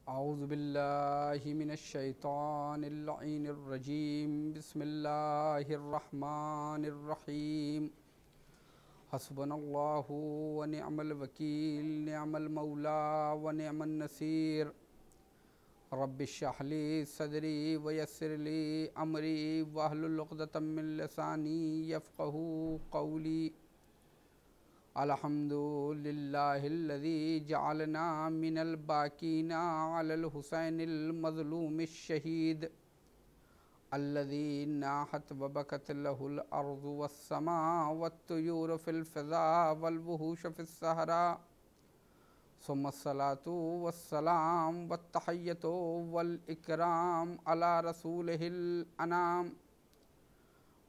औज़ु बिल्लाहि मिनश्शैतानिर्रजीम बिस्मिल्लाहिर्रहमानिर्रहीम हस्बुनल्लाहु व निअमल वकील निअमल मौला व निअमन नसीर रब्बिश्रह ली सदरी व यस्सिर ली अमरी वहलुल उक़दतम मिन लिसानी यफ़क़हू क़ौली अल्हम्दुलिल्लाहिल्लज़ी जअलना मिनल बाक़ीना अलल हुसैनिल मज़लूमिश शहीद अल्लज़ी नाहत व बकत लहुल अर्ज़ु वस्समा वत्तुयूरु फ़िल फ़िज़ा वल वुहूशु फ़िस सहरा सुम्मस्सलातु वस्सलाम वत्तहिय्यतु वल इकराम अला रसूलिहिल अनाम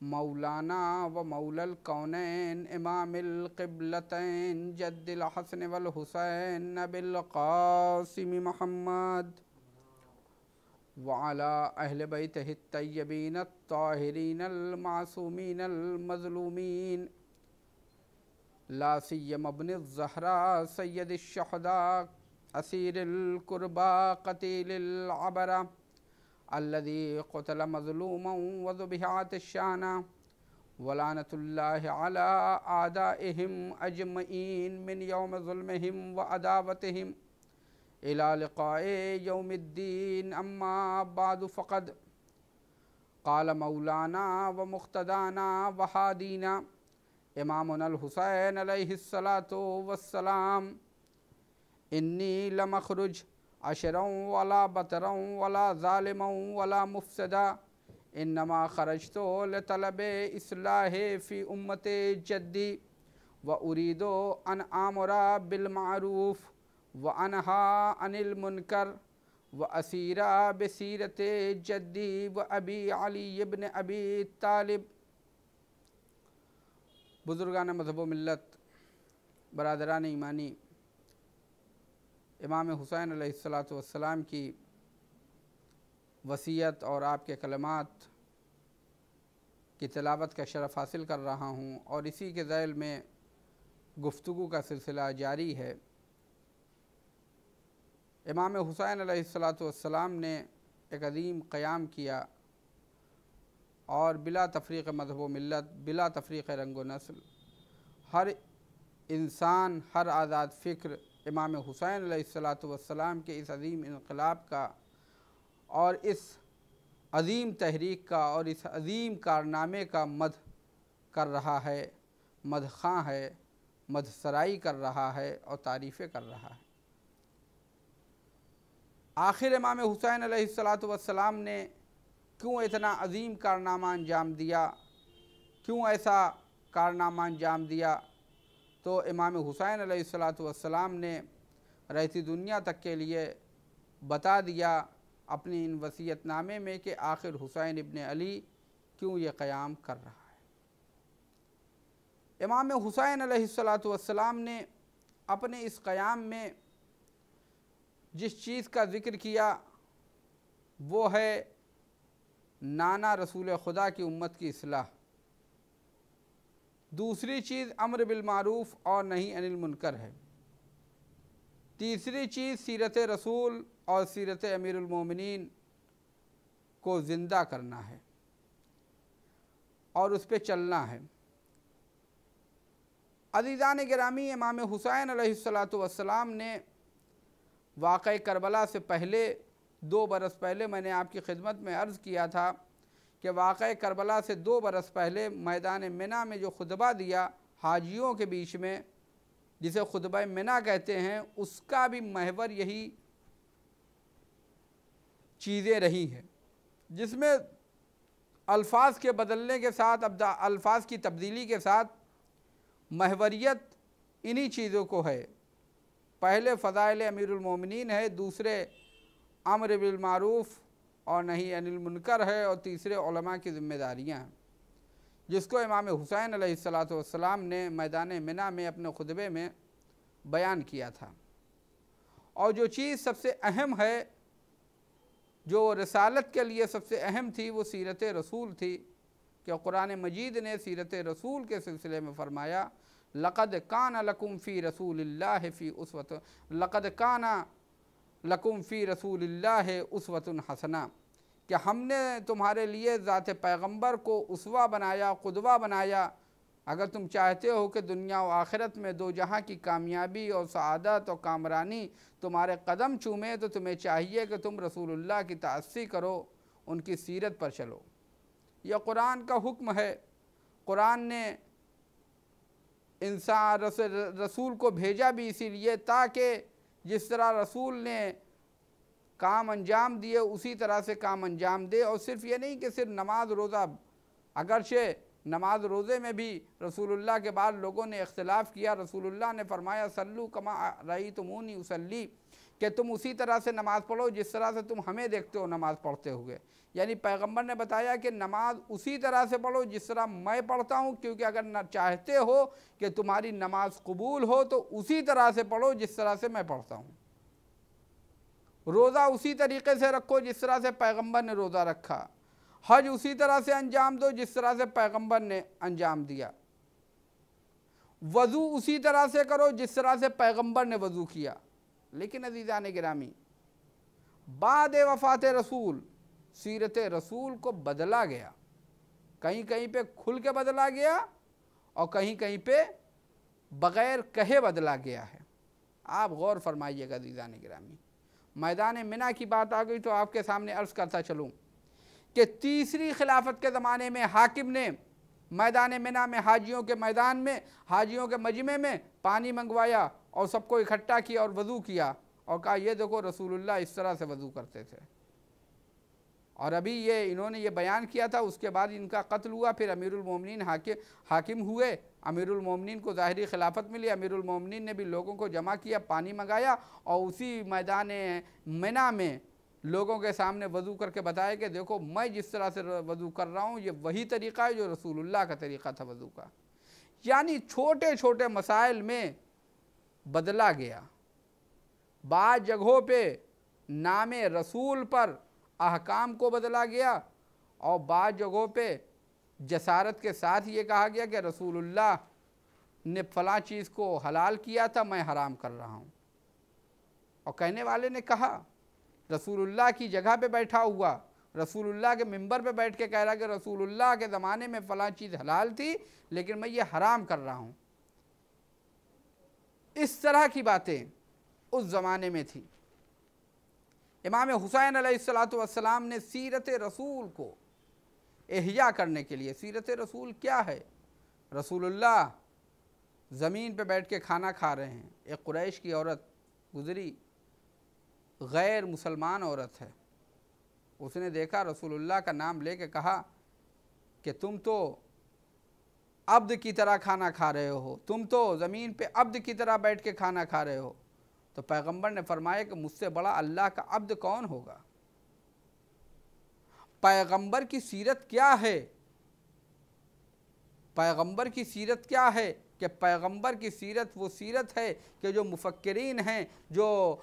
मौलाना व मौलल कौनैन इमामिल क़िबलतैन जद्दिल हसन वल हुसैन नबिल क़ासिम मुहम्मद व अला अहले बैतिहि तय्यबीन अत्ताहिरीनल मासूमीनल मज़लूमीन ला सिय्यमा इब्निज़ ज़हरा सय्यदिश शुहदा असीरिल कुर्बा क़तीलिल अबरा अल्लज़ी क़ुतिला मज़लूमन व ज़ुबिहा अतिश्शाना व लानतुल्लाहि अला आदाइहिम अजमईन मिन यौम ज़ुल्मिहिम व अदावतिहिम इला लिक़ाए यौमिद्दीन अम्मा बादु फ़क़द क़ाल मौलाना व मुक़्तदाना व हादीना इमामुनल हुसैन अलैहिस्सलातु वस्सलाम इन्नी लमख़रुज अशरं वला बतरं वला ज़ालिमं वला मुफ़्सिदा इन्नमा ख़रजतु लितलबे इस्लाहि फ़ी उम्मति जद्दी व उरीदु अन आमुरा बिल मारूफ़ व अनहा अनिल मुनकर व असीरा बसीरते जद्दी व अबी अली इब्न अबी तालिब। बुज़ुर्गान मज़हब व मिल्लत, बरादरान ईमानी, इमाम हुसैन अलैहिस्सलातु वस्सलाम की वसीयत और आपके कलमात की तिलावत का शरफ़ हासिल कर रहा हूँ और इसी के ज़ैल में गुफ्तगू का सिलसिला जारी है। इमाम हुसैन अलैहिस्सलातु वस्सलाम ने एक अज़ीम क़याम किया और बिला तफ़रीक़ मज़हब व मिल्लत, बिला तफ़रीक़ रंग व नस्ल, हर इंसान, हर आज़ाद फ़िक्र इमाम हुसैन अलैहिस्सलातु वस्सलाम के इस अज़ीम इनक़लाब का और इस अज़ीम तहरीक का और इस अज़ीम कारनामे का मद कर रहा है, मदख़ां है, मदसराई कर रहा है और तारीफ़ें कर रहा है। आखिर इमाम हुसैन अलैहिस्सलातु वस्सलाम ने क्यों इतना अज़ीम कारनामा अंजाम दिया, क्यों ऐसा कारनामा अंजाम दिया? तो इमाम हुसैन अलैहिस्सलातु वस्सलाम ने रहती दुनिया तक के लिए बता दिया अपनी इन वसीयतनामे में कि आखिर हुसैन इब्न अली क्यों ये क़याम कर रहा है। इमाम हुसैन अलैहिस्सलातु वस्सलाम ने अपने इस क़याम में जिस चीज़ का ज़िक्र किया वो है नाना रसूल खुदा की उम्मत की इस्लाह। दूसरी चीज़ अम्र बिल मारूफ़ और नही अनिल मुनकर है। तीसरी चीज़ सीरत रसूल और सीरत अमीरुल मोमिनीन को ज़िंदा करना है और उस पर चलना है। अज़ीज़ान गिरामी, इमाम हुसैन अलैहिस्सलातु वस्सलाम ने वाक़ई करबला से पहले 2 बरस पहले मैंने आपकी खिदमत में अर्ज़ किया था कि वाक़ई करबला से 2 बरस पहले मैदान मिना में जो खुतबा दिया हाजियों के बीच में, जिसे खुतबा मिना कहते हैं, उसका भी महवर यही चीज़ें रही हैं, जिसमें अल्फाज के बदलने के साथ, अब अल्फाज की तब्दीली के साथ महवरियत इन्हीं चीज़ों को है। पहले फ़ज़ाइल अमीरुल मोमिनीन है, दूसरे अम्र बिल मारूफ़ और नहीं अनिल मुनकर है और तीसरे उलमा की ज़िम्मेदारियाँ हैं, जिसको इमाम हुसैन अलैहिस्सलातु वस्सलाम ने मैदान मिना में अपने खुतबे में बयान किया था। और जो चीज़ सबसे अहम है, जो रिसालत के लिए सबसे अहम थी, वो सीरत रसूल थी कि कुरान मजीद ने सीरत रसूल के सिलसिले में फ़रमाया, लक़द काना लकुम फ़ी रसूलिल्लाहि फ़ी उस्वतुन, लक़द काना लकुम फ़ी रसूलिल्लाहि उस्वतुन हसना, कि हमने तुम्हारे लिए ज़ात पैगंबर को उसवा बनाया, क़ुदवा बनाया। अगर तुम चाहते हो कि दुनिया और आखिरत में दो जहाँ की कामयाबी और सआदत और कामरानी तुम्हारे कदम चूमे, तो तुम्हें चाहिए कि तुम रसूलुल्लाह की ताअस्सी करो, उनकी सीरत पर चलो। यह कुरान का हुक्म है। कुरान ने इंसान रसूल को भेजा भी इसीलिए ताकि जिस तरह रसूल ने काम अंजाम दिए उसी तरह से काम अंजाम दे। और सिर्फ ये नहीं कि सिर्फ नमाज रोज़ा, अगरचे नमाज रोज़े में भी रसूलुल्लाह के बाद लोगों ने इख्तिलाफ़ किया। रसूलुल्लाह ने फरमाया सल्लू कमा रअयतुमूनी उसल्ली, कि तुम उसी तरह से नमाज़ पढ़ो जिस तरह से तुम हमें देखते हो नमाज़ पढ़ते हुए। यानी पैगंबर ने बताया कि नमाज उसी तरह से पढ़ो जिस तरह मैं पढ़ता हूँ, क्योंकि अगर न चाहते हो कि तुम्हारी नमाज कबूल हो तो उसी तरह से पढ़ो जिस तरह से मैं पढ़ता हूँ। रोज़ा उसी तरीके से रखो जिस तरह से पैगंबर ने रोज़ा रखा। हज उसी तरह से अंजाम दो जिस तरह से पैगंबर ने अंजाम दिया। वज़ू उसी तरह से करो जिस तरह से पैगंबर ने वज़ू किया। लेकिन अज़ीज़ान गिरामी, बाद वफ़ात रसूल सीरत रसूल को बदला गया। कहीं कहीं पे खुल के बदला गया और कहीं कहीं पे बग़ैर कहे बदला गया है। आप गौर फरमाइएगा अज़ीज़ान गिरामी। मैदान मिना की बात आ गई तो आपके सामने अर्ज़ करता चलूँ कि तीसरी खिलाफत के ज़माने में हाकिम ने मैदान मिना में हाजियों के मैदान में, हाजियों के मजमे में पानी मंगवाया और सबको इकट्ठा किया और वज़ू किया और कहा ये देखो रसूलुल्लाह इस तरह से वज़ू करते थे। और अभी ये इन्होंने ये बयान किया था, उसके बाद इनका कत्ल हुआ। फिर अमीरुल मोमिनीन हाकिम हुए। अमीरुल मोमिनीन को ज़ाहिरी खिलाफत मिली। अमीरुल मोमिनीन ने भी लोगों को जमा किया, पानी मंगाया और उसी मैदान मिना में लोगों के सामने वज़ू करके बताया कि देखो मैं जिस तरह से वज़ू कर रहा हूँ ये वही तरीक़ा है जो रसूलुल्लाह का तरीक़ा था वज़ू का। यानी छोटे छोटे मसाइल में बदला गया। बाज़ जगहों पे नामे रसूल पर अहकाम को बदला गया और बाज़ जगहों पे जसारत के साथ ये कहा गया कि रसूलुल्लाह ने फ़लाँ चीज़ को हलाल किया था, मैं हराम कर रहा हूँ। और कहने वाले ने कहा, रसूलुल्लाह की जगह पे बैठा हुआ, रसूलुल्लाह के मिंबर पे बैठ के कह रहा कि रसूलुल्लाह के ज़माने में फ़लाँ चीज़ हलाल थी लेकिन मैं ये हराम कर रहा हूँ। इस तरह की बातें उस ज़माने में थी। इमाम हुसैन अलैहिस्सलातु वस्सलाम ने सीरत रसूल को एहया करने के लिए, सीरत रसूल क्या है? रसूलुल्लाह ज़मीन पे बैठ के खाना खा रहे हैं। एक कुरैश की औरत गुज़री, गैर मुसलमान औरत है। उसने देखा रसूलुल्लाह का नाम लेके कहा कि तुम तो अब्द की तरह खाना खा रहे हो, तुम तो ज़मीन पे अब्द की तरह बैठ के खाना खा रहे हो। तो पैगंबर ने फरमाया कि मुझसे बड़ा अल्लाह का अब्द कौन होगा। पैगंबर की सीरत क्या है? पैगंबर की सीरत क्या है कि पैगंबर की सीरत वो सीरत है कि जो मुफक्किरीन हैं, जो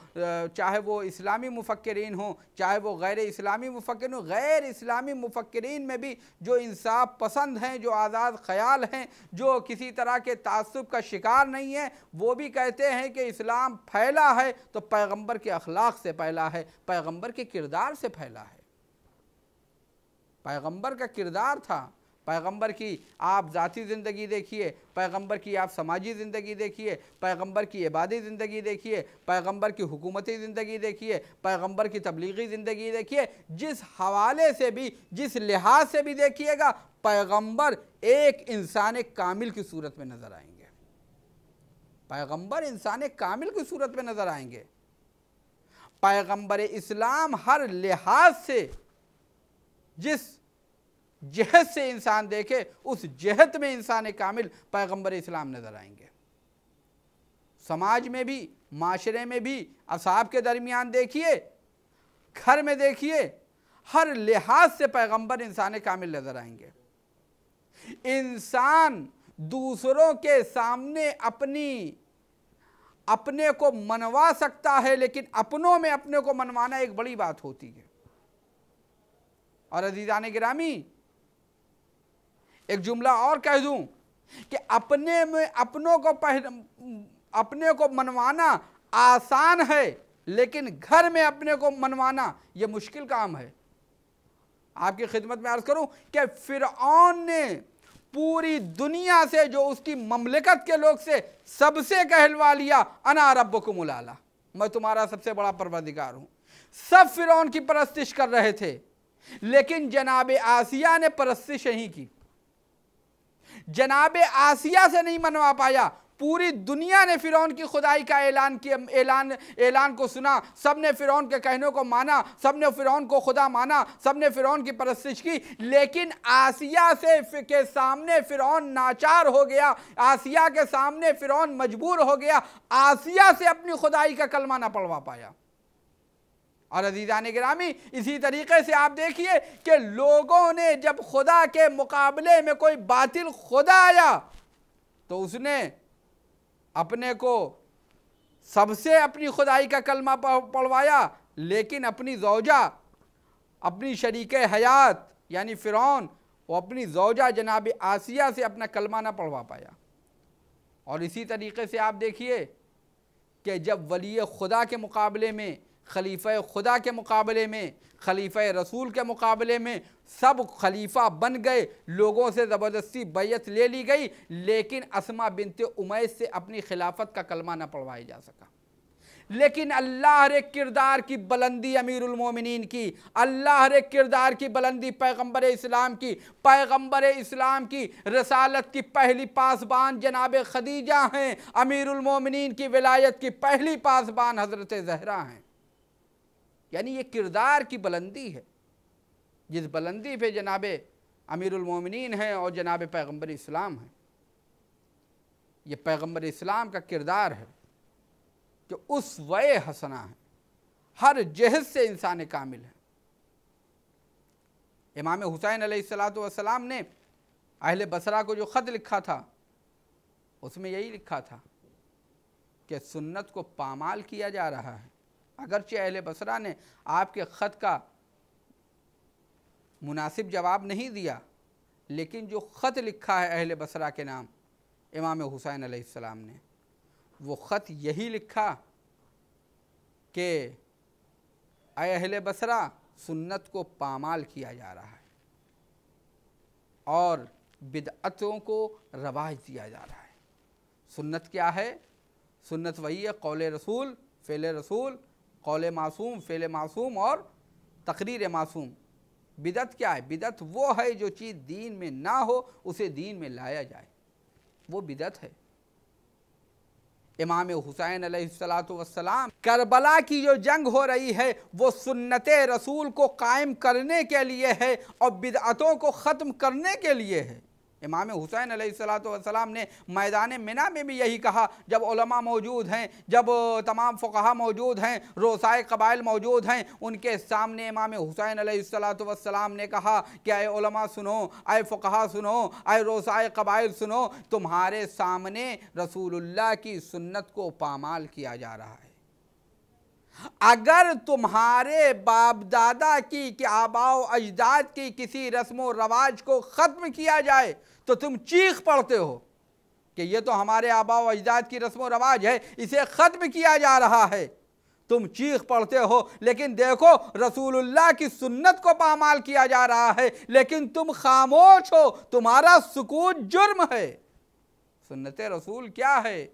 चाहे वो इस्लामी मुफक्किरीन हों चाहे वो गैर इस्लामी मुफक्किरीन हों, गैर इस्लामी मुफक्किरीन में भी जो इंसाफ पसंद हैं, जो आज़ाद ख़याल हैं, जो किसी तरह के तासुब का शिकार नहीं है, वो भी कहते हैं कि इस्लाम फैला है तो पैगंबर के अखलाक से फैला है, पैगंबर के किरदार से फैला है। पैगंबर का किरदार था। पैगंबर की आप ज़ाती ज़िंदगी देखिए, पैगंबर की आप समाजी ज़िंदगी देखिए, पैगंबर की इबादी ज़िंदगी देखिए, पैगंबर की हुकूमती ज़िंदगी देखिए, पैगंबर की तबलीगी ज़िंदगी देखिए। जिस हवाले से भी, जिस लिहाज से भी देखिएगा, पैगंबर एक इंसान कामिल की सूरत में नज़र आएंगे। पैगंबर इंसान कामिल की सूरत में नज़र आएंगे। पैगंबर इस्लाम हर लिहाज से जिस जहत से इंसान देखे उस जहत में इंसान कामिल पैगंबर इस्लाम नज़र आएंगे। समाज में भी, माशरे में भी, असहाब के दरमियान देखिए, घर में देखिए, हर लिहाज से पैगंबर इंसान कामिल नज़र आएंगे। इंसान दूसरों के सामने अपने को मनवा सकता है लेकिन अपनों में अपने को मनवाना एक बड़ी बात होती है। और अज़ीज़ान गिरामी, एक जुमला और कह दूं कि अपने में अपने को मनवाना आसान है लेकिन घर में अपने को मनवाना यह मुश्किल काम है। आपकी खिदमत में अर्ज करूं कि फिरऔन ने पूरी दुनिया से, जो उसकी ममलिकत के लोग से, सबसे कहलवा लिया अना रब्बुकुमुल आला, मैं तुम्हारा सबसे बड़ा परवरदिगार हूं। सब फिरौन की परस्तिश कर रहे थे, लेकिन जनाब आसिया ने परस्तिश नहीं की। जनाब आसिया से नहीं मनवा पाया। पूरी दुनिया ने फिरौन की खुदाई का ऐलान किया, ऐलान को सुना। सब ने फिरौन के कहने को माना, सब ने फिरौन को खुदा माना, सब ने फिरौन की परस्तिश की। लेकिन आसिया से के सामने फिरौन नाचार हो गया, आसिया के सामने फिरौन मजबूर हो गया, आसिया से अपनी खुदाई का कलमा ना पढ़वा पाया। और अजीज़ान गिरामी, इसी तरीके से आप देखिए कि लोगों ने जब खुदा के मुकाबले में कोई बातिल खुदा आया तो उसने अपने को सबसे अपनी खुदाई का कलमा पढ़वाया, लेकिन अपनी ज़ौजा, अपनी शरीक हयात यानी फ़िरौन, वो अपनी ज़ौजा जनाब आसिया से अपना कलमा ना पढ़वा पाया। और इसी तरीके से आप देखिए कि जब वली खुदा के मुकाबले में, खलीफा खुदा के मुकाबले में, खलीफा रसूल के मुकाबले में सब खलीफा बन गए, लोगों से ज़बरदस्ती बैयत ले ली गई, लेकिन अस्मा बिनते उमैस से अपनी खिलाफत का कलमा न पढ़वाया जा सका। लेकिन अल्लाह रे किरदार की बुलंदी अमीरुल मोमिनीन की, अल्लाह रे किरदार की बुलंदी पैगंबर इस्लाम की, पैगंबर इस्लाम की रसालत की पहली पासबान जनाब खदीजा हैं, अमीरुल मोमिनीन की विलायत की पहली पासबान हज़रत ज़हरा हैं। यानी ये किरदार की बुलंदी है, जिस बुलंदी पे जनाब अमीरुल मोमिनीन हैं और जनाब पैगंबर इस्लाम हैं। ये पैगंबर इस्लाम का किरदार है कि उस वए हसना है, हर जहद से इंसान कामिल है। इमाम हुसैन अलैहिस्सलातु वस्सलाम ने अहले बसरा को जो ख़त लिखा था, उसमें यही लिखा था कि सुन्नत को पामाल किया जा रहा है। अगरचे अहले बसरा ने आपके ख़त का मुनासिब जवाब नहीं दिया, लेकिन जो ख़त लिखा है अहले बसरा के नाम इमाम हुसैन अलैहिस्सलाम ने, वो ख़त यही लिखा कि अहले बसरा, सुन्नत को पामाल किया जा रहा है और बिदअतों को रवाज दिया जा रहा है। सुन्नत क्या है? सुन्नत वही है कौल रसूल, फ़ेल रसूल, कौल मासूम, फ़ेल मासूम और तकरीर मासूम। बिदअत क्या है? बिदअत वो है जो चीज़ दीन में ना हो उसे दीन में लाया जाए, वो बिदअत है। इमाम हुसैन अलैहिस्सलातु वस्सलाम, करबला की जो जंग हो रही है वो सुन्नत रसूल को कायम करने के लिए है और बिदअतों को ख़त्म करने के लिए है। इमाम हुसैन अलैहिस्सलातु वस्सलाम ने मैदान मिना में भी यही कहा, जब उलमा मौजूद हैं, जब तमाम फ़ुक़हा मौजूद हैं, रोसाए क़बाइल मौजूद हैं, उनके सामने इमाम हुसैन अलैहिस्सलातु वस्सलाम ने कहा कि अय उलमा सुनो, अय फ़ुक़हा सुनो, अय रोसाए क़बाइल सुनो, तुम्हारे सामने रसूलुल्लाह की सुन्नत को पामाल किया जा रहा है। अगर तुम्हारे बाप दादा की कि आबाओ अजदाद की किसी रस्म व रवाज को ख़त्म किया जाए तो तुम चीख पड़ते हो कि ये तो हमारे आबाओ अजदाद की रस्म व रवाज है, इसे ख़त्म किया जा रहा है, तुम चीख पड़ते हो। लेकिन देखो रसूलुल्लाह की सुन्नत को पामाल किया जा रहा है, लेकिन तुम खामोश हो, तुम्हारा सुकूत जुर्म है। सुन्नत रसूल क्या है?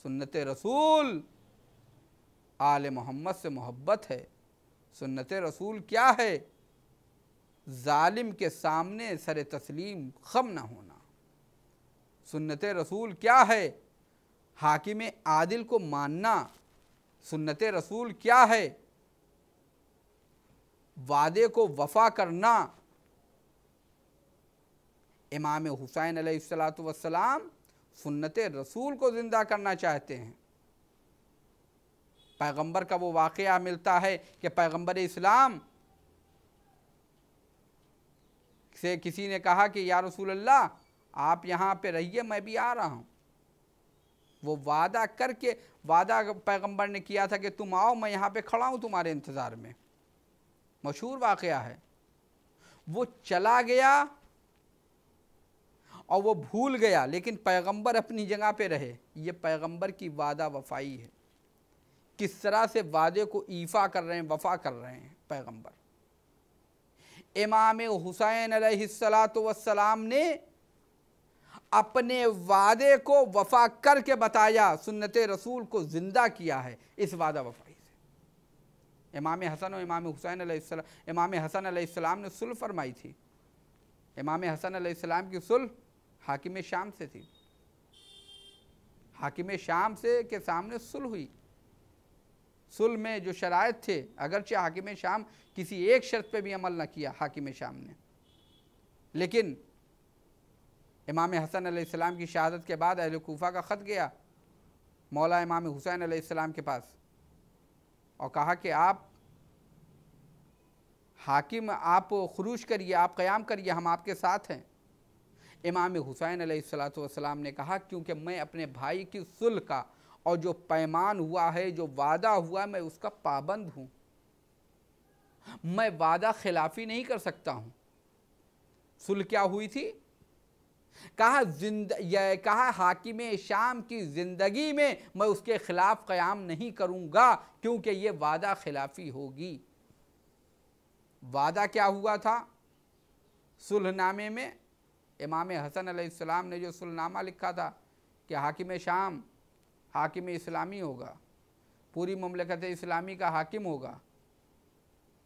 सुन्नत रसूल आले मोहम्मद से मोहब्बत है। सुन्नत रसूल क्या है? जालिम के सामने सर तस्लीम खम न होना। सुन्नत रसूल क्या है? हाकिम आदिल को मानना। सुन्नत रसूल क्या है? वादे को वफा करना। इमाम हुसैन अलैहिस्सलातु वस्सलाम सुन्नत रसूल को ज़िंदा करना चाहते हैं। पैगंबर का वो वाक़या मिलता है कि पैगंबर इस्लाम से किसी ने कहा कि या रसूलल्लाह आप यहाँ पे रहिए, मैं भी आ रहा हूँ। वो वादा करके, वादा पैगंबर ने किया था कि तुम आओ, मैं यहाँ पे खड़ा हूँ तुम्हारे इंतज़ार में। मशहूर वाक़या है। वो चला गया और वो भूल गया, लेकिन पैगंबर अपनी जगह पे रहे। ये पैगंबर की वादा वफ़ाई है। किस तरह से वादे को ईफा कर रहे हैं, वफा कर रहे हैं पैगंबर। इमाम हुसैन अलैहिस्सलातु वस्सलाम ने अपने वादे को वफा करके बताया, सुन्नत रसूल को जिंदा किया है इस वादा वफाई से। इमाम हसन और इमाम हुसैन अलैहिस्सलाम, इमाम हसन अलैहिस्सलाम ने सुलह फरमाई थी। इमाम हसन अलैहिस्सलाम की सुलह हाकिम शाम से थी। हाकिम शाम से के सामने सुलह हुई। सुलह में जो शराइत थे, अगरचे हाकिम शाम किसी एक शर्त पे भी अमल न किया हाकिम शाम ने, लेकिन इमाम हसन अलैहिस्सलाम की शहादत के बाद अहले कूफा का ख़त गया मौला इमाम हुसैन अलैहिस्सलाम के पास और कहा कि आप हाकिम, आप खुरूज करिए, आप क़याम करिए, हम आपके साथ हैं। इमाम हुसैन अलैहिस्सलातु वस्सलाम ने कहा क्योंकि मैं अपने भाई की सुलह का और जो पैमान हुआ है, जो वादा हुआ, मैं उसका पाबंद हूँ, मैं वादा खिलाफी नहीं कर सकता हूँ। सुलह क्या हुई थी? कहा हाकिम शाम की ज़िंदगी में मैं उसके ख़िलाफ़ क़याम नहीं करूँगा क्योंकि ये वादा खिलाफ़ी होगी। वादा क्या हुआ था? सुलहनामे में इमाम हसन अलैहिस्सलाम ने जो सुलहनामा लिखा था कि हाकिम शाम हाकिम इस्लामी होगा, पूरी ममलकत इस्लामी का हाकिम होगा,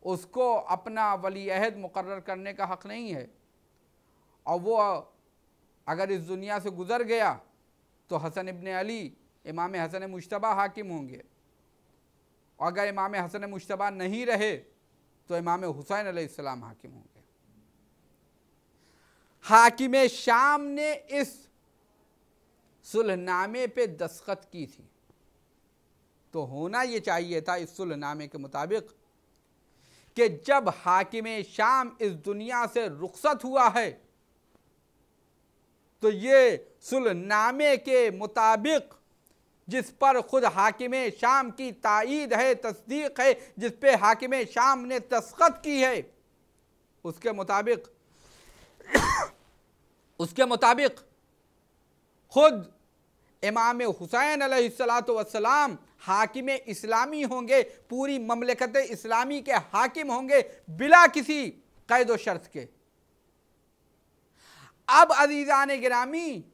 उसको अपना वली अहद मुकर्रर करने का हक़ नहीं है, और वो अगर इस दुनिया से गुज़र गया तो हसन इब्न अली इमाम हसन मुश्तबा हाकिम होंगे, और अगर इमाम हसन मुश्तबा नहीं रहे तो इमाम हुसैन अलैहिस्सलाम हाकिम होंगे। हाकिम शाम ने इस सुलहनामे पे दस्तखत की थी, तो होना ये चाहिए था इस सुलहनामे के मुताबिक कि जब हाकिम शाम इस दुनिया से रुखसत हुआ है तो ये सुलहनामे के मुताबिक जिस पर खुद हाकिम शाम की ताईद है, तस्दीक है, जिस पे हाकिम शाम ने दस्तखत की है, उसके मुताबिक खुद इमाम हुसैन अलैहिस्सलातु वस्सलाम हाकिम इस्लामी होंगे, पूरी ममलकत इस्लामी के हाकिम होंगे बिला किसी कैद व शर्त के। अब अजीज़ान गिरामी,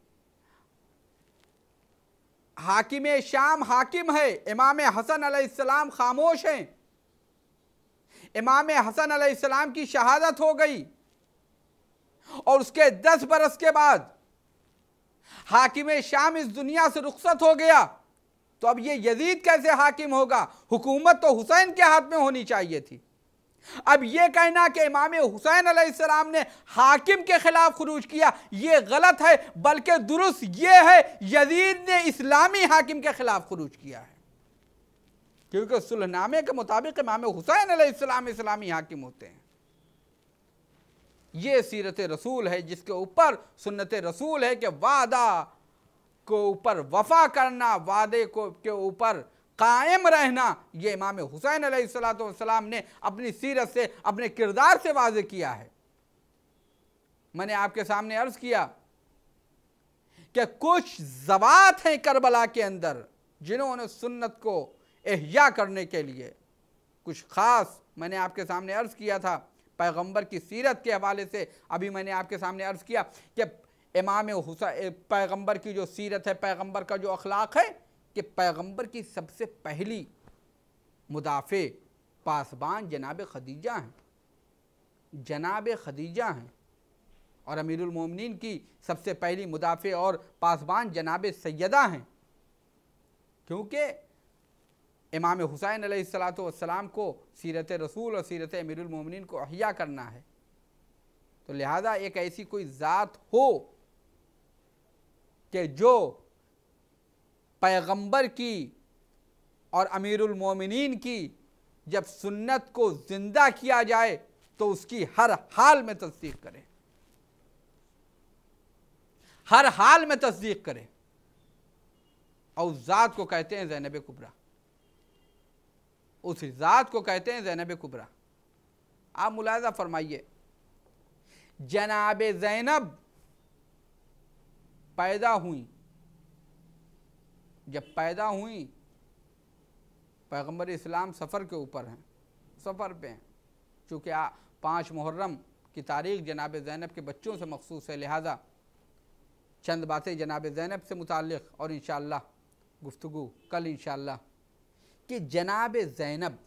हाकिम शाम हाकिम है, इमाम हसन अलैहिस्सलाम खामोश हैं। इमाम हसन अलैहिस्सलाम की शहादत हो गई और उसके 10 बरस के बाद हाकिम शाम इस दुनिया से रुखसत हो गया, तो अब ये यजीद कैसे हाकिम होगा? हुकूमत तो हुसैन के हाथ में होनी चाहिए थी। अब ये कहना कि इमाम हुसैन अलैहिस्सलाम ने हाकिम के खिलाफ खुरूज किया, ये गलत है, बल्कि दुरुस्त ये है यजीद ने इस्लामी हाकिम के खिलाफ खुरूज किया है, क्योंकि सुलहनामे के मुताबिक इमाम हुसैन अलैहिस्सलाम इस्लामी हाकिम होते हैं। ये सीरत रसूल है जिसके ऊपर सुन्नत रसूल है कि वादा को ऊपर वफा करना, वादे को के ऊपर कायम रहना, ये इमाम हुसैन अलैहिस्सलातु वस्सलाम ने अपनी सीरत से, अपने किरदार से वाज़े किया है। मैंने आपके सामने अर्ज किया कि कुछ ज़वात हैं करबला के अंदर जिन्होंने सुन्नत को इह्या करने के लिए कुछ ख़ास, मैंने आपके सामने अर्ज किया था पैगंबर की सीरत के हवाले से। अभी मैंने आपके सामने अर्ज किया कि इमाम हुसैन, पैगंबर की जो सीरत है, पैगंबर का जो अखलाक है, कि पैगंबर की सबसे पहली मुदाफ़े पासबान जनाब खदीजा हैं, जनाब खदीजा हैं, और अमीरुल मोमिनीन की सबसे पहली मुदाफ़े और पासबान जनाब सैयदा हैं, क्योंकि इमाम हुसैन अलैहिस्सलातु वस्सलाम को सीरत रसूल और सीरत अमीरुल मोमिनीन को अहिया करना है, तो लिहाजा एक ऐसी कोई ज़ात हो कि जो पैगंबर की और अमीरुल मोमिनीन की जब सुन्नत को ज़िंदा किया जाए तो उसकी हर हाल में तस्दीक करे, हर हाल में तस्दीक करे, और उस ज़ात को कहते हैं ज़ैनब कुबरा, उस ज़ात को कहते हैं ज़ैनब कुबरा। आप मुलाहिज़ा फरमाइए, जनाब ज़ैनब पैदा हुई, जब पैदा हुई पैगम्बर इस्लाम सफ़र के ऊपर हैं, सफ़र पे हैं। चूँकि 5 मुहर्रम की तारीख़ जनाब ज़ैनब के बच्चों से मखसूस है, लिहाजा चंद बातें जनाब ज़ैनब से मुताल्लिक़ और इंशाअल्लाह गुफ्तगू कल इंशाअल्लाह कि जनाब ज़ैनब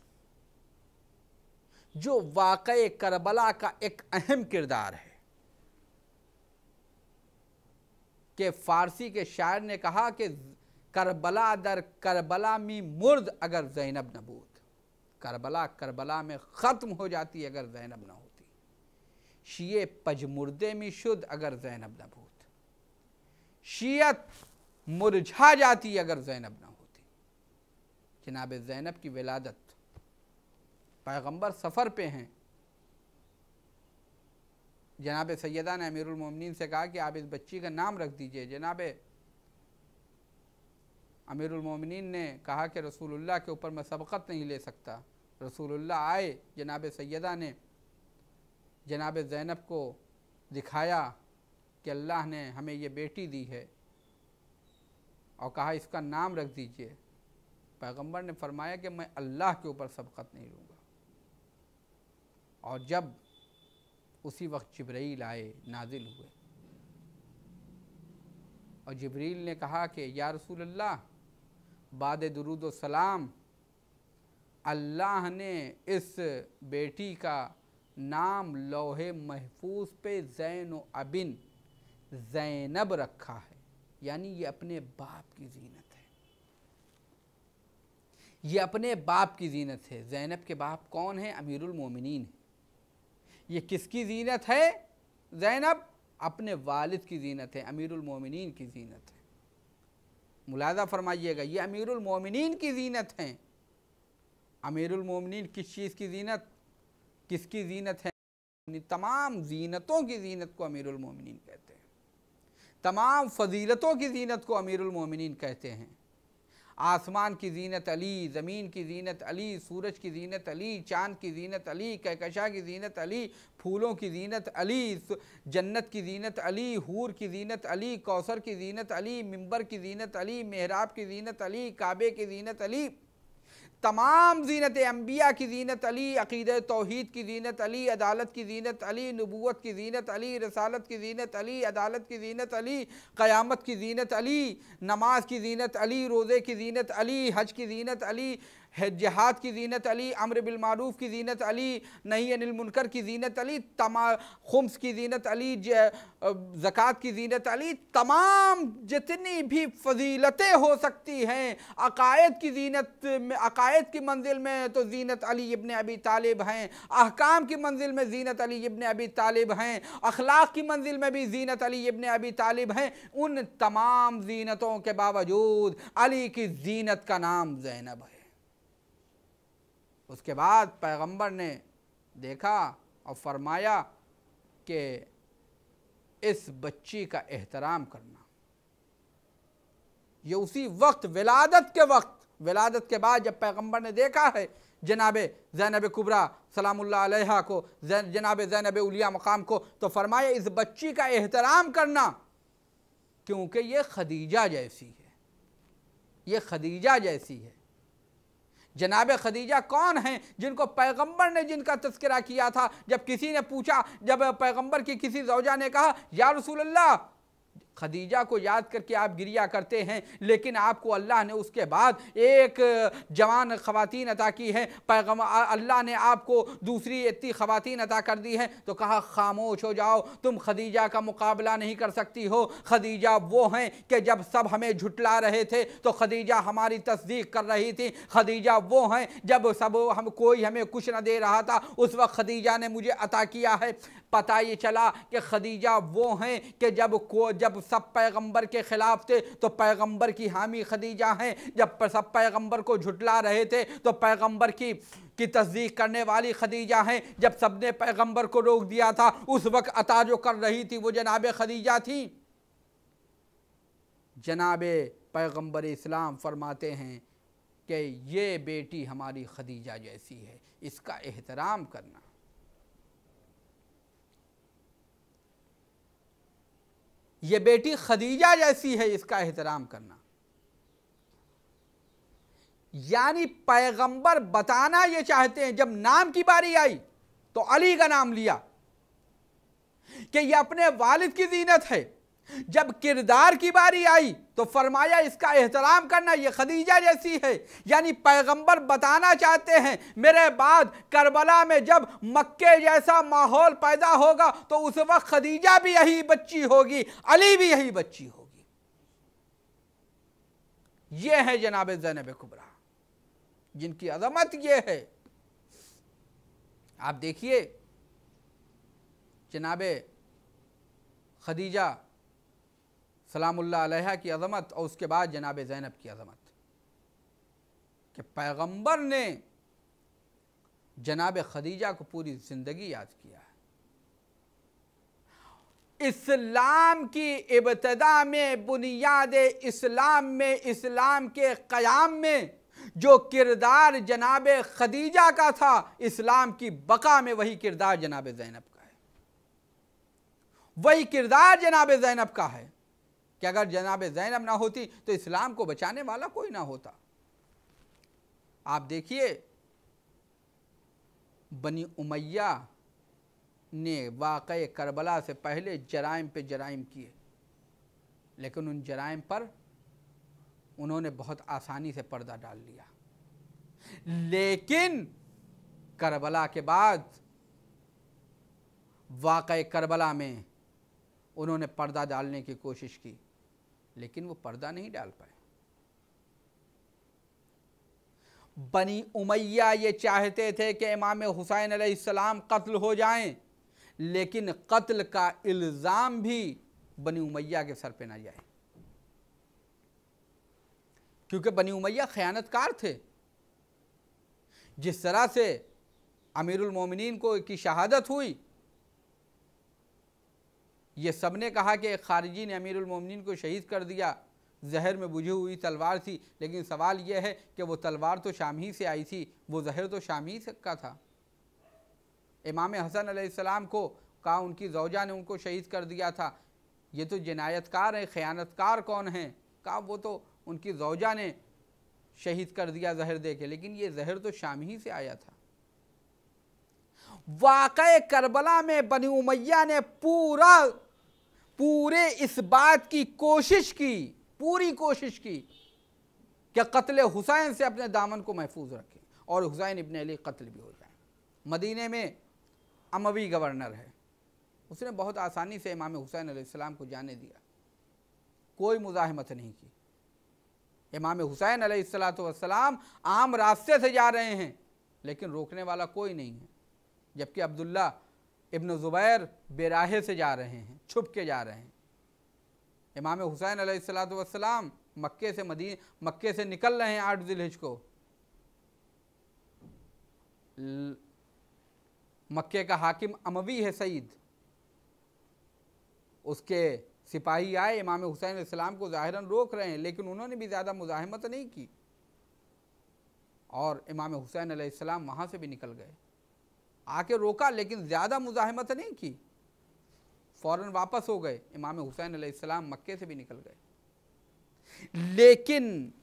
जो वाक़ए करबला का एक अहम किरदार है कि फ़ारसी के शायर ने कहा कि करबला दर करबला में मुर्द अगर ज़ैनब नबूद, करबला में ख़त्म हो जाती अगर ज़ैनब न होती, शिये पजमुर्दे में शुद्ध अगर ज़ैनब नबूद, शियत मुरझा जाती अगर ज़ैनब न होती। जनाब ज़ैनब की विलादत, पैगंबर सफ़र पे हैं, जनाब सैयदा ने अमीरुल मोमिनीन से कहा कि आप इस बच्ची का नाम रख दीजिए। जनाब अमीरुल मोमिनीन ने कहा कि रसूलुल्लाह के ऊपर मैं सबक़त नहीं ले सकता। रसूलुल्लाह आए, जनाब सैयदा ने जनाब ज़ैनब को दिखाया कि अल्लाह ने हमें ये बेटी दी है और कहा इसका नाम रख दीजिए। पैगंबर ने फरमाया कि मैं अल्लाह के ऊपर सबक़त नहीं लूँगा। और जब उसी वक्त जिब्रील आए, नाजिल हुए और जिब्रील ने कहा कि या रसूलल्लाह, बाद दुरूद व सलाम अल्लाह ने इस बेटी का नाम लौहे महफूज पे ज़ैन अबिन ज़ैनब रखा है, यानी ये अपने बाप की ज़ीनत है, ये अपने बाप की ज़ीनत है। ज़ैनब के बाप कौन है? अमीरुल मोमिनीन है। ये किसकी ज़ीनत है? ज़ैनब अपने वालिद की ज़ीनत है, अमीरुल मोमिनीन की ज़ीनत है। मुलाज़ा फरमाइएगा, ये अमीरुल मोमिनीन की ज़ीनत हैं। अमीरुल मोमिनीन किस चीज़ की ज़ीनत, किसकी ज़ीनत है? तमाम ज़ीनतों की ज़ीनत को अमीरुल मोमिनीन कहते हैं, तमाम फ़जीलतों की ज़ीनत को अमीरुल मोमिनीन कहते हैं। आसमान की ज़ीनत अली, ज़मीन की ज़ीनत अली, सूरज की ज़ीनत अली, चाँद की ज़ीनत अली, कहकशा की ज़ीनत अली, फूलों की ज़ीनत अली, जन्नत की ज़ीनत अली, हूर की ज़ीनत अली, कौसर की ज़ीनत अली, मिंबर की ज़ीनत अली, मेहराब की ज़ीनत अली, काबे की ज़ीनत अली, तमाम ज़ीनत अम्बिया की ज़ीनत अली, अक़ीदे तौहीद की ज़ीनत अली, अदालत की ज़ीनत अली, नबूवत की ज़ीनत अली, रसालत की ज़ीनत अली, अदालत की ज़ीनत अली, क़यामत की ज़ीनत अली, नमाज की ज़ीनत अली, रोज़े की ज़ीनत अली, हज की ज़ीनत अली, जिहाद की ज़ीनत अली, अम्र बिल मारूफ़ की ज़ीनत अली, नही अनिल मुनकर की ज़ीनत अली, खुम्स की ज़ीनत अली, ज़कात की ज़ीनत अली, तमाम जितनी भी फ़जीलतें हो सकती हैं अक़ायद की ज़ीनत में, अक़ायद की मंजिल में तो ज़ीनत अली इब्न अबी तालिब हैं, अहकाम की मंजिल में ज़ीनत अली इब्न अबी तालिब हैं, अखलाक की मंजिल में भी ज़ीनत अली इब्न अबी तालिब हैं। उन तमाम ज़ीनतों के बावजूद अली की ज़ीनत का नाम ज़ैनब है। उसके बाद पैगंबर ने देखा और फरमाया कि इस बच्ची का एहतराम करना। ये उसी वक्त विलादत के वक्त, विलादत के बाद जब पैगंबर ने देखा है जनाब ज़ैनब कुबरा सलामुल्लाह अलैहा को, जनाब ज़ैनब उलिया मकाम को, तो फरमाया इस बच्ची का एहतराम करना, क्योंकि ये खदीजा जैसी है, ये खदीजा जैसी है। जनाब खदीजा कौन हैं? जिनको पैगंबर ने जिनका तज़किरा किया था। जब किसी ने पूछा, जब पैगंबर की किसी ज़ौजा ने कहा या रसूलल्लाह, खदीजा को याद करके आप गिरिया करते हैं, लेकिन आपको अल्लाह ने उसके बाद एक जवान ख़वातीन अता की है, पैगंबर अल्लाह ने आपको दूसरी इतनी ख़वातीन अता कर दी है, तो कहा खामोश हो जाओ, तुम खदीजा का मुकाबला नहीं कर सकती हो। खदीजा वो हैं कि जब सब हमें झुटला रहे थे तो खदीजा हमारी तस्दीक कर रही थी। खदीजा वो हैं जब सब हम कोई हमें कुछ न दे रहा था, उस वक्त खदीजा ने मुझे अता किया है। पता ये चला कि खदीजा वो हैं कि जब सब पैगंबर के ख़िलाफ़ थे तो पैगंबर की हामी खदीजा हैं, जब सब पैगंबर को झुटला रहे थे तो पैगंबर की तस्दीक करने वाली खदीजा हैं, जब सब ने पैगंबर को रोक दिया था उस वक्त अता जो कर रही थी वो जनाब खदीजा थी। जनाब पैगंबर इस्लाम फरमाते हैं कि ये बेटी हमारी खदीजा जैसी है, इसका एहतराम करना। ये बेटी खदीजा जैसी है, इसका एहतराम करना। यानी पैगंबर बताना ये चाहते हैं, जब नाम की बारी आई तो अली का नाम लिया कि ये अपने वालिद की जीनत है। जब किरदार की बारी आई तो फरमाया इसका एहतराम करना, ये खदीजा जैसी है। यानी पैगंबर बताना चाहते हैं मेरे बाद करबला में जब मक्के जैसा माहौल पैदा होगा तो उस वक्त खदीजा भी यही बच्ची होगी, अली भी यही बच्ची होगी। ये है जनाब ज़ैनब कुबरा, जिनकी अज़मत ये है। आप देखिए जनाब खदीजा सलामुल्लाह अलैहा की अज़मत और उसके बाद जनाब ज़ैनब की अज़मत, कि पैगंबर ने जनाब खदीजा को पूरी ज़िंदगी याद किया है। इस्लाम की इब्तिदा में, बुनियाद इस्लाम में, इस्लाम के क़याम में जो किरदार जनाब खदीजा का था, इस्लाम की बका में वही किरदार जनाब ज़ैनब का है। वही किरदार जनाब ज़ैनब का है कि अगर जनाब ज़ैनब ना होती तो इस्लाम को बचाने वाला कोई ना होता। आप देखिए बनी उमैया ने वाक़ए करबला से पहले जराइम पे जराइम किए, लेकिन उन जराइम पर उन्होंने बहुत आसानी से पर्दा डाल लिया। लेकिन करबला के बाद वाक़ए करबला में उन्होंने पर्दा डालने की कोशिश की, लेकिन वो पर्दा नहीं डाल पाए। बनी उमैया ये चाहते थे कि इमाम हुसैन अलैहिस्सलाम कत्ल हो जाएं, लेकिन कत्ल का इल्ज़ाम भी बनी उमैया के सर पे ना जाए, क्योंकि बनी उमैया खयानतकार थे। जिस तरह से अमीरुल मोमिनीन को की शहादत हुई, ये सब ने कहा कि एक खारिजी ने अमीरुल मोमिनीन को शहीद कर दिया, जहर में बुझी हुई तलवार थी, लेकिन सवाल यह है कि वो तलवार तो शाम ही से आई थी, वो जहर तो शाम ही से का था। इमाम हसन अलैहिस्सलाम को कहा उनकी ज़ौजा ने उनको शहीद कर दिया था, ये तो जिनायतकार हैं, ख़यानतकार कौन हैं? कहा वो तो उनकी ज़ौजा ने शहीद कर दिया जहर दे के, लेकिन ये जहर तो शाम ही से आया था। वाक़ए करबला में बनी उमैया ने पूरे इस बात की कोशिश की, पूरी कोशिश की कि कत्ल हुसैन से अपने दामन को महफूज रखें और हुसैन इब्न अली कत्ल भी हो जाए। मदीने में अमवी गवर्नर है, उसने बहुत आसानी से इमाम हुसैन अलैहिस्सलाम को जाने दिया, कोई मुज़ाहिमत नहीं की। इमाम हुसैन अलैहिस्सलाम आम रास्ते से जा रहे हैं, लेकिन रोकने वाला कोई नहीं है, जबकि अब्दुल्ला इब्न ज़ुबैर बेराहे से जा रहे हैं, छुप के जा रहे हैं। इमाम हुसैन अलैहिस्सलाम मक्के से निकल रहे हैं 8 ज़िलहिज को। मक्के का हाकिम अमवी है सईद, उसके सिपाही आए, इमाम हुसैन अलैहिस्सलाम को ज़ाहिरन रोक रहे हैं, लेकिन उन्होंने भी ज़्यादा मुज़ाहिमत नहीं की और इमाम हुसैन अलैहिस्सलाम वहाँ से भी निकल गए। आके रोका लेकिन ज़्यादा मुज़ाहिमत नहीं की, फ़ौरन वापस हो गए। इमाम हुसैन अलैहिस्सलाम मक्के से भी निकल गए। लेकिन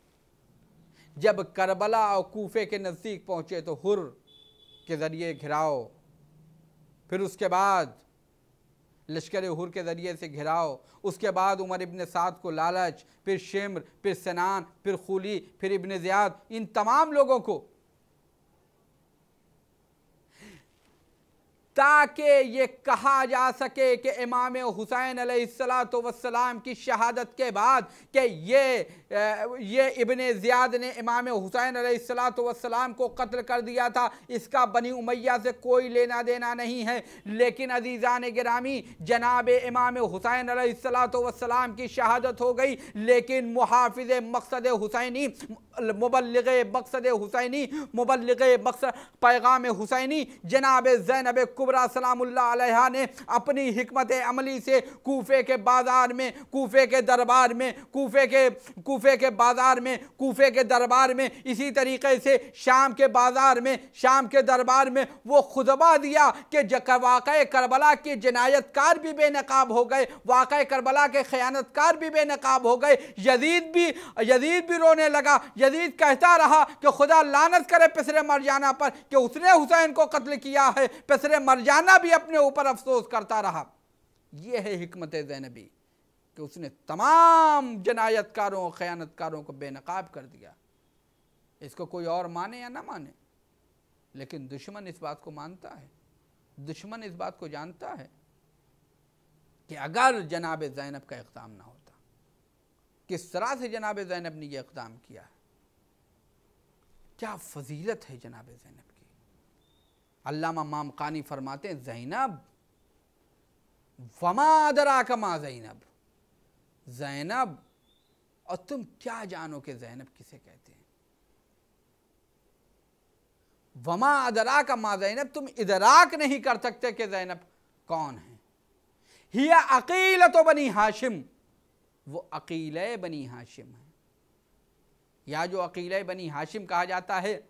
जब करबला और कूफे के नज़दीक पहुँचे तो हुर के ज़रिए घिराव, फिर उसके बाद लश्कर हुर के ज़रिए से घिराव, उसके बाद उमर इब्न साद को लालच, फिर शिम्र, फिर सनान, फिर खुली, फिर इब्न ज़ियाद, इन तमाम लोगों को, ताकि ये कहा जा सके कि इमाम हुसैन अलैहिस्सलाम की शहादत के बाद कि ये इब्न ज़ियाद ने इमाम हुसैन अलैहिस्सलाम को कत्ल कर दिया था, इसका बनी उमैया से कोई लेना देना नहीं है। लेकिन अज़ीज़ान गिरामी, जनाब इमाम हुसैन अलैहिस्सलाम की शहादत हो गई, लेकिन मुहाफ़िज़ मक़सद हुसैनी, मुबल्लिग़ मक़सद हुसैनी, मुबल्लिग़ मक़सद पैगाम हुसैनी जनाब ज़ैनब कुबरा सलामुल्लाह अलैहा ने अपनी हिकमत अमली से कूफे के बाजार में, कूफे के दरबार में, कूफे के बाजार में, कूफे के दरबार में, इसी तरीके से शाम के बाजार में, शाम के दरबार में वो खुतबा दिया कि वाक़या करबला के जनायतकार भी बेनकाब हो गए, वाक़या करबला के खयानतकार भी बेनकाब हो गए। यजीद भी रोने लगा। यजीद कहता रहा कि खुदा लानत करे पिसरे मरजाना पर कि उसने हुसैन को कत्ल किया है। पिसरे मरजाना भी अपने ऊपर अफसोस करता रहा। यह है हिकमत ज़ैनबी कि उसने तमाम जनायतकारों खयानतकारों को बेनकाब कर दिया। इसको कोई और माने या ना माने, लेकिन दुश्मन इस बात को मानता है, दुश्मन इस बात को जानता है कि अगर जनाब ज़ैनब का इक़दाम ना होता, किस तरह से जनाब ज़ैनब ने यह इक़दाम किया है, क्या फजीलत है जनाब ज़ैनब की। अल्लामा मामकानी फरमाते हैं, ज़ैनब वमा अदराक मा ज़ैनब, ज़ैनब और तुम क्या जानो कि ज़ैनब किसे कहते हैं। वमा अदराक मा ज़ैनब, तुम इदराक नहीं कर सकते कि ज़ैनब कौन है। हिया अकीलत बनी हाशिम, वो अकीले बनी हाशिम है। या जो अकीले बनी हाशिम कहा जाता है,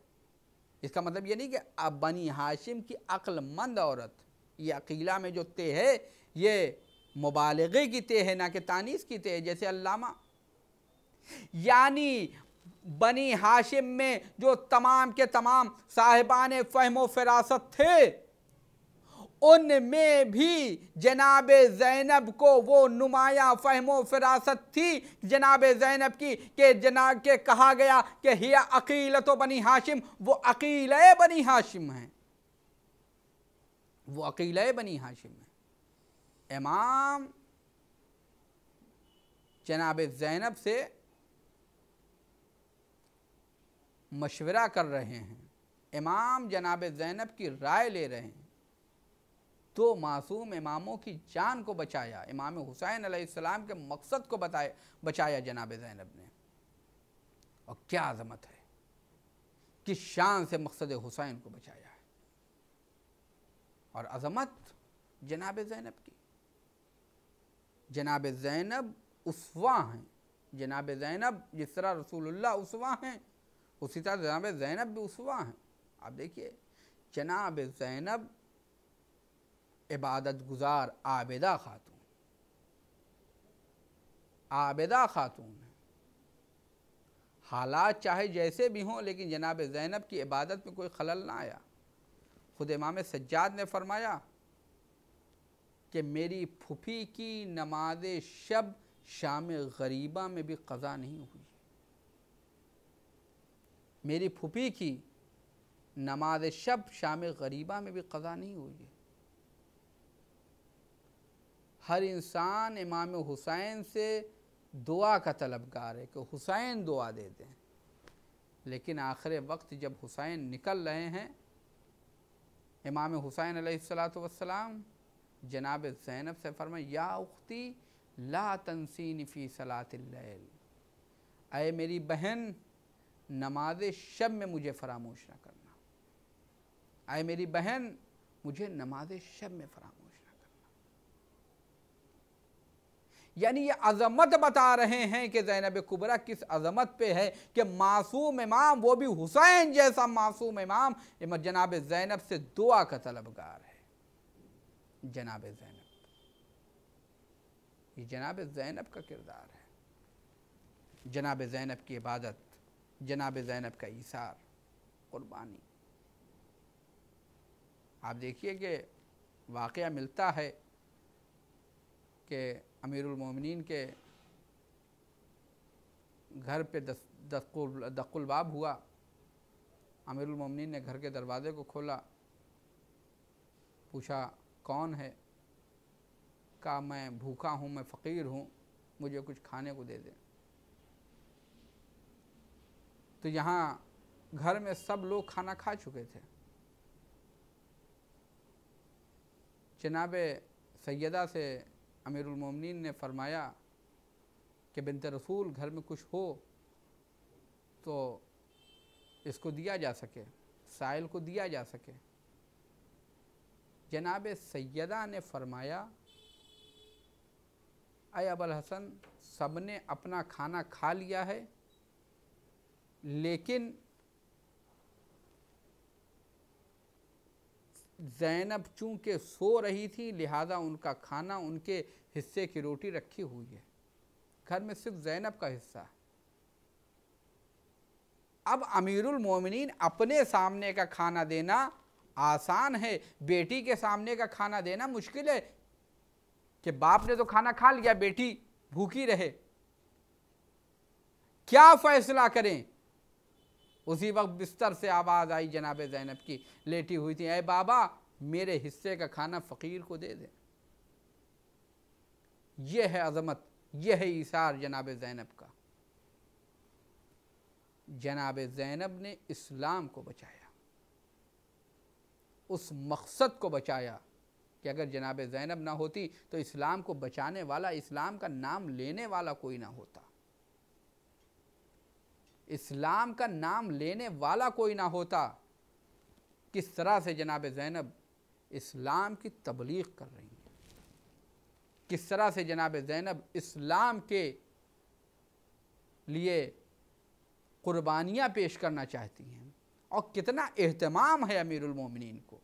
इसका मतलब ये नहीं कि अब बनी हाशिम की अक्लमंद औरत, ये अकीला में जो ते है ये मुबालगे की ते है, ना कि तानीस की ते है। जैसे अल्लामा, यानी बनी हाशिम में जो तमाम के तमाम साहिबान फ़हम व फ़िरासत थे, उनमें भी जनाब ज़ैनब को वो नुमाया फ़हम व फ़िरासत थी जनाब ज़ैनब की कि जनाब के कहा गया कि हिया अकीलत बनी हाशिम, वो अकीले बनी हाशिम हैं, वो अकीले बनी हाशिम हैं। इमाम जनाब ज़ैनब से मशवरा कर रहे हैं, इमाम जनाब ज़ैनब की राय ले रहे हैं। तो मासूम इमामों की जान को बचाया, इमाम हुसैन अलैहिस्सलाम के मकसद को बचाया जनाब ज़ैनब ने। और क्या अज़मत है, किस शान से मकसद हुसैन को बचाया है। और अज़मत जनाब ज़ैनब की, जनाब ज़ैनब उसवा हैं। जनाब ज़ैनब जिस तरह रसूलुल्लाह उसवा हैं, उसी तरह जनाब ज़ैनब भी उसवा हैं। आप देखिए, जनाब ज़ैनब इबादत गुजार आबिदा खातून, आबिदा खातून है। हालात चाहे जैसे भी हों, लेकिन जनाब ज़ैनब की इबादत में कोई खलल ना आया। खुद इमाम सज्जाद ने फरमाया कि मेरी फूफी की नमाज शब शाम गरीबा में भी क़ज़ा नहीं हुई। मेरी फूफी की नमाज शब शाम गरीबा में भी क़ज़ा नहीं हुई है। हर इंसान इमाम हुसैन से दुआ का तलबगार है कि हुसैन दुआ दे दें, लेकिन आखिर वक्त जब हुसैन निकल रहे हैं, इमाम हुसैन अलैहिस्सलातु वस्सलाम जनाब ज़ैनब से फरमाए, या उख्ती ला तंसीनी फ़ी सलातिल लैल, ऐ मेरी बहन नमाज शब में मुझे फरामोश न करना, ऐ मेरी बहन मुझे नमाज शब में फरामोश न करना। यानी ये अज़मत बता रहे हैं कि ज़ैनब कुबरा किस अज़मत पे है कि मासूम इमाम, वो भी हुसैन जैसा मासूम इमाम जनाब ज़ैनब से दुआ का तलबगार है। जनाब ज़ैनब, ये जनाब ज़ैनब का किरदार है। जनाब ज़ैनब की इबादत, जनाब ज़ैनब का ईसार, कुर्बानी। आप देखिए कि वाक़या मिलता है कि अमीरुल मोमिनीन के घर पे दक़ुल बाब हुआ। अमीरुल मोमिनीन ने घर के दरवाज़े को खोला, पूछा कौन है। कहा मैं भूखा हूँ, मैं फ़कीर हूँ, मुझे कुछ खाने को दे दें। तो यहाँ घर में सब लोग खाना खा चुके थे। जनाब सैयदा से अमीरुल मोमिनीन ने फरमाया कि बिन्त रसूल, घर में कुछ हो तो इसको दिया जा सके, साइल को दिया जा सके। जनाब सैयदा ने फरमाया, अय अबुल हसन, सबने अपना खाना खा लिया है, लेकिन ज़ैनब चूँकि सो रही थी लिहाजा उनका खाना, उनके हिस्से की रोटी रखी हुई है, घर में सिर्फ ज़ैनब का हिस्सा है। अब अमीरुल मोमिनीन अपने सामने का खाना देना आसान है, बेटी के सामने का खाना देना मुश्किल है कि बाप ने तो खाना खा लिया, बेटी भूखी रहे, क्या फैसला करें। उसी वक्त बिस्तर से आवाज़ आई जनाब ज़ैनब की, लेटी हुई थी, ऐ बाबा मेरे हिस्से का खाना फ़कीर को दे दे। यह है अज़मत, यह है ईसार जनाब ज़ैनब का। जनाब ज़ैनब ने इस्लाम को बचाया, उस मकसद को बचाया कि अगर जनाब ज़ैनब ना होती तो इस्लाम को बचाने वाला, इस्लाम का नाम लेने वाला कोई ना होता, इस्लाम का नाम लेने वाला कोई ना होता। किस तरह से जनाब ज़ैनब इस्लाम की तबलीग कर रही हैं, किस तरह से जनाब ज़ैनब इस्लाम के लिए कुर्बानियाँ पेश करना चाहती हैं, और कितना एहतमाम है अमीरुल मोमिनीन को।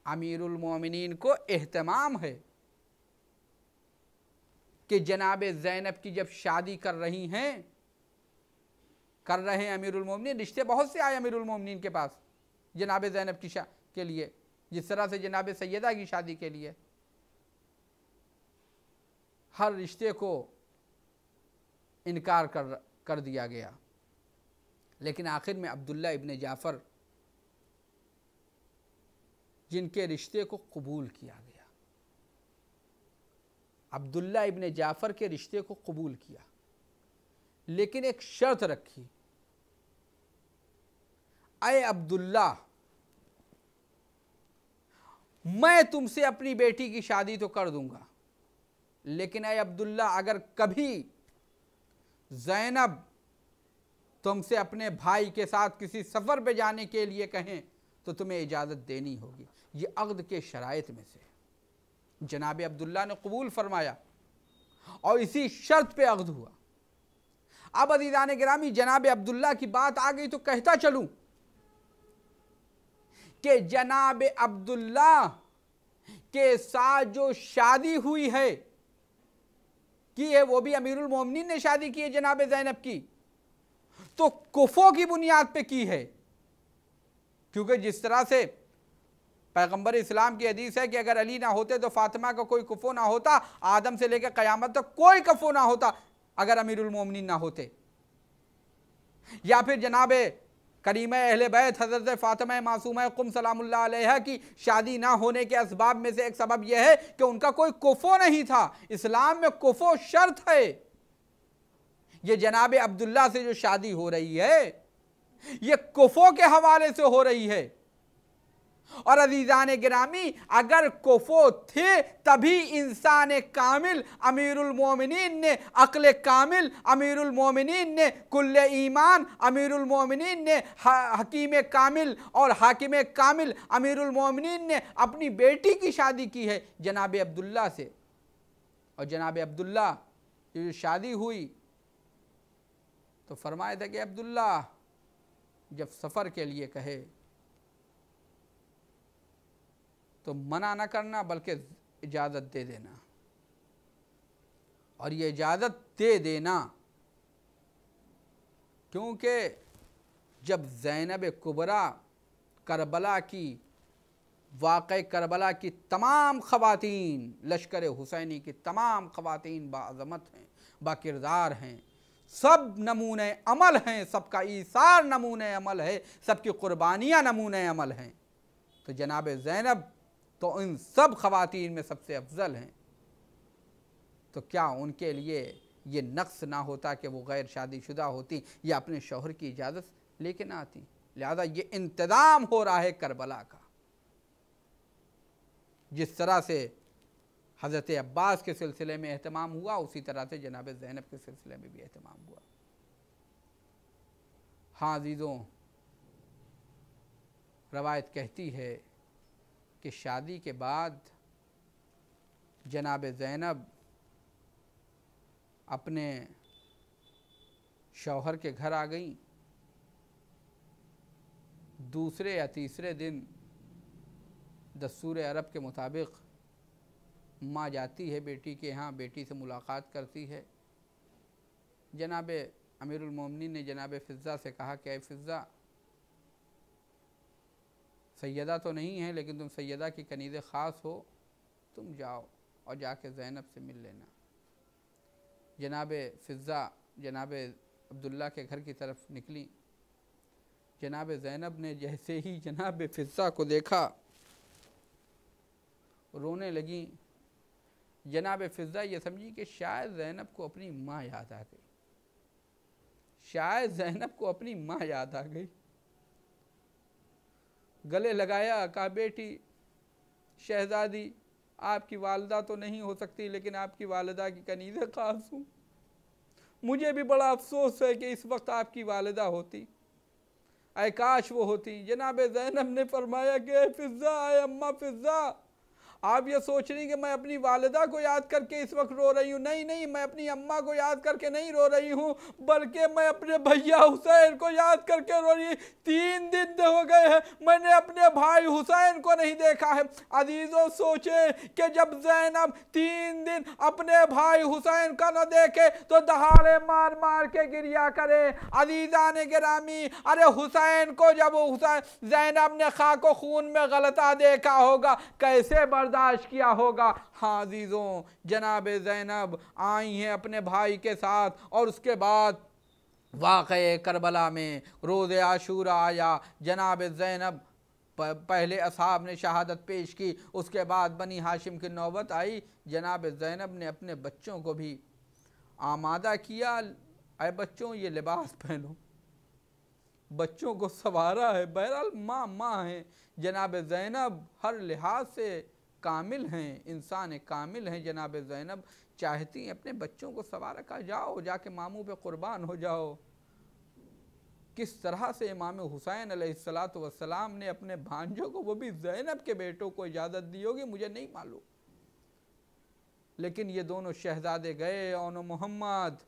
अमीरुल मोमिनीन को एहतमाम है कि जनाब ज़ैनब की जब शादी कर रहे हैं अमीरुल मोमिनीन, रिश्ते बहुत से आए अमीरुल मोमिनीन के पास जनाब ज़ैनब की के लिए, जिस तरह से जनाब सैयदा की शादी के लिए, हर रिश्ते को इनकार कर दिया गया। लेकिन आखिर में अब्दुल्ला इब्न जाफ़र, जिनके रिश्ते को कबूल किया गया, अब्दुल्ला इब्न जाफ़र के रिश्ते को कबूल किया, लेकिन एक शर्त रखी, अय अब्दुल्ला मैं तुमसे अपनी बेटी की शादी तो कर दूंगा, लेकिन अय अब्दुल्ला अगर कभी ज़ैनब तुमसे अपने भाई के साथ किसी सफ़र पे जाने के लिए कहें तो तुम्हें इजाज़त देनी होगी। ये अक़्द के शराइत में से जनाब अब्दुल्ला ने कबूल फरमाया और इसी शर्त पे अक़्द हुआ। अब अज़ीज़ान गिरामी, जनाब अब्दुल्ला की बात आ गई तो कहता चलूँ कि जनाब अब्दुल्ला के साथ जो शादी हुई है की है, वो भी अमीरुल मोमिनीन ने शादी की है जनाब ज़ैनब की, तो कुफ़ों की बुनियाद पे की है। क्योंकि जिस तरह से पैगंबर इस्लाम की हदीस है कि अगर अली ना होते तो फातिमा का कोई कुफ़ो ना होता, आदम से लेकर क़यामत तक कोई कुफ़ो ना होता अगर अमीरुल मोमिनीन ना होते। या फिर जनाब करीमा अहले बैत हज़रत फ़ातिमा मासूमा कुम सलामुल्लाह अलैहा की शादी ना होने के असबाब में से एक सबब यह है कि उनका कोई कुफ़ो नहीं था। इस्लाम में कुफ़ो शर्त है। ये जनाब अब्दुल्ला से जो शादी हो रही है ये कुफ़ो के हवाले से हो रही है। और अज़ीज़ान गिरामी, अगर कुफ़ो थे तभी इंसान कामिल अमीरुल मोमिनीन ने, अक्ल कामिल अमीरुल मोमिनीन ने, कुल्ले ईमान अमीरुल मोमिनीन ने, हकीम कामिल और हाकिम कामिल अमीरुल मोमिनीन ने अपनी बेटी की शादी की है जनाब अब्दुल्ला से। और जनाब अब्दुल्ला की शादी हुई तो फरमाया था कि अब्दुल्ला जब सफ़र के लिए कहे तो मना न करना बल्कि इजाज़त दे देना। और ये इजाज़त दे देना क्योंकि जब ज़ैनब कुबरा करबला की, वाक़ई करबला की तमाम ख़वातीन, लश्कर हुसैनी की तमाम ख़वातीन बाअज़मत हैं, बाकिरदार हैं, सब नमूने अमल हैं, सबका ईसार नमूने अमल है, सबकी क़ुरबानियाँ नमूने अमल हैं, तो जनाब ज़ैनब तो इन सब ख़वातीन में सबसे अफजल हैं। तो क्या उनके लिए ये नक्स ना होता कि वो गैर शादीशुदा होती या अपने शौहर की इजाज़त लेके ना आती। लिहाजा ये इंतज़ाम हो रहा है करबला का। जिस तरह से हज़रत अब्बास के सिलसिले में एहतमाम हुआ, उसी तरह से जनाब ज़ैनब के सिलसिले में भी एहतमाम हुआ। हाँ अज़ीज़ों, रवायत कहती है कि शादी के बाद जनाब ज़ैनब अपने शौहर के घर आ गईं। दूसरे या तीसरे दिन दस्तूर अरब के मुताबिक माँ जाती है बेटी के यहाँ, बेटी से मुलाकात करती है। जनाब अमीरुल मोमिनीन ने जनाब फ़िज़्ज़ा से कहा कि ऐ फ़िज़्ज़ा, सैयदा तो नहीं है लेकिन तुम सैयदा की कनीज़ ख़ास हो, तुम जाओ और जाके ज़ैनब से मिल लेना। जनाब फ़िज़्ज़ा जनाब अब्दुल्ला के घर की तरफ निकली। जनाब ज़ैनब ने जैसे ही जनाब फ़िज़्ज़ा को देखा रोने लगी। जनाब फ़िज़्ज़ा ये समझी कि शायद ज़ैनब को अपनी माँ याद आ गई, शायद ज़ैनब को अपनी माँ याद आ गई। गले लगाया, कहा बेटी शहज़ादी, आपकी वालिदा तो नहीं हो सकती लेकिन आपकी वालिदा की कनीज़ ख़ास हूँ। मुझे भी बड़ा अफसोस है कि इस वक्त आपकी वालिदा होती, ऐ काश वो होती। जनाब ज़ैनब ने फरमाया कि फ़िज़्ज़ा, ऐ अम्मा फ़िज़्ज़ा, आप ये सोच रही कि मैं अपनी वालिदा को याद करके इस वक्त रो रही हूँ। नहीं नहीं, मैं अपनी अम्मा को याद करके नहीं रो रही हूँ, बल्कि मैं अपने भैया हुसैन को याद करके रो रही। 3 दिन हो गए हैं मैंने अपने भाई हुसैन को नहीं देखा है। अजीज़ों, सोचे कि जब ज़ैनब 3 दिन अपने भाई हुसैन का न देखे तो दहाड़े मार मार के गिरिया करे। अजीज़ान गिरामी, अरे हुसैन को जब हुसैन ज़ैनब ने खाको खून में गलता देखा होगा, कैसे बर्दाश्त किया होगा। हाँ अजीज़ों, जनाब ज़ैनब आई हैं अपने भाई के साथ और उसके बाद वाक़े करबला में रोज़ आशूरा आया। जनाब ज़ैनब पहले असहाब ने शहादत पेश की, उसके बाद बनी हाशिम की नौबत आई। जनाब ज़ैनब ने अपने बच्चों को भी आमादा किया, अरे बच्चों ये लिबास पहनो, बच्चों को सवारा है। बहरहाल माँ माँ हैं। जनाब ज़ैनब हर लिहाज से कामिल हैं, इंसान कामिल हैं। जनाब ज़ैनब चाहती हैं अपने बच्चों को सवारा, का जाओ जाके मामू पे कुर्बान हो जाओ। किस तरह से इमाम हुसैन अलैहिस्सलातु वस्सलाम ने अपने भांजों को, वो भी ज़ैनब के बेटों को इजाज़त दी होगी, मुझे नहीं मालूम, लेकिन ये दोनों शहज़ादे गए और मोहम्मद।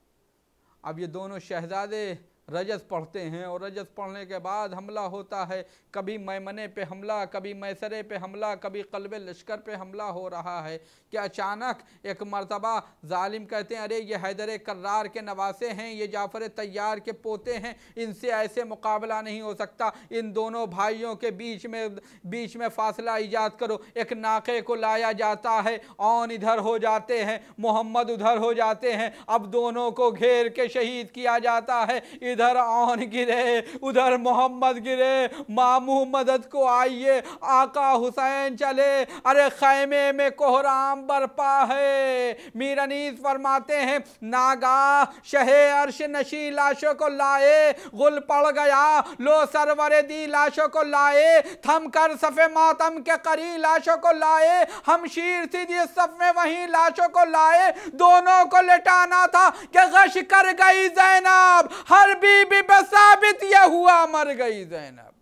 अब ये दोनों शहज़ादे रजस पढ़ते हैं और रजस पढ़ने के बाद हमला होता है। कभी मैमने पे हमला, कभी मैसरे पे हमला, कभी क़ल्बे लश्कर पे हमला हो रहा है कि अचानक एक मर्तबा जालिम कहते हैं अरे ये हैदर कर्रार के नवासे हैं, ये जाफ़र तैयार के पोते हैं, इनसे ऐसे मुकाबला नहीं हो सकता, इन दोनों भाइयों के बीच में फासला ईजाद करो। एक नाक़े को लाया जाता है, औन इधर हो जाते हैं, मोहम्मद उधर हो जाते हैं। अब दोनों को घेर के शहीद किया जाता है। इधर औन गिरे, उधर मोहम्मद गिरे। मामू मदद को आइए, आका हुसैन चले। अरे खैमे में कोहराम बरपा है। मीर अनीस फरमाते हैं नागा शहे अर्श नशी लाशों को लाए, गुल पड़ गया लो सरवर दी लाशों को लाए, थम कर सफ़े मातम के करी लाशों को लाए, हम शीर थी जिस सफ में वहीं लाशों को लाए। दोनों को लिटाना था कि गश कर गई ज़ैनब, हर बीबी पे साबित यह हुआ मर गई ज़ैनब।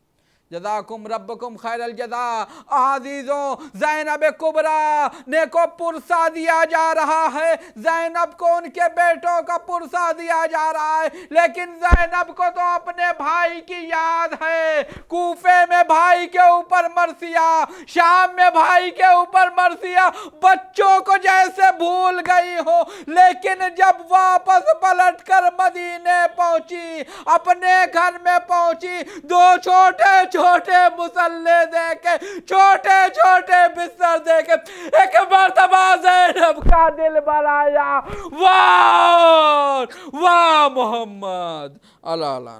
जज़ाकुम रब्बुकुम खैरल जज़ा। अज़ीज़ों, ज़ैनब कुबरा ने को पुरसा दिया जा रहा है, ज़ैनब को उनके बेटों का पुरसा दिया जा रहा है, लेकिन ज़ैनब को तो अपने भाई की याद है। कूफे में भाई के ऊपर मरसिया, शाम में भाई के ऊपर मरसिया, बच्चों को जैसे भूल गई हो। लेकिन जब वापस पलट कर मदीने पहुंची, अपने घर में पहुंची, दो छोटे छोटे मुसल्ले देके, छोटे छोटे बिस्तर देके एक मर्तबा ज़ैनब का दिल भराया। वाह वाह मोहम्मद अल्लाह।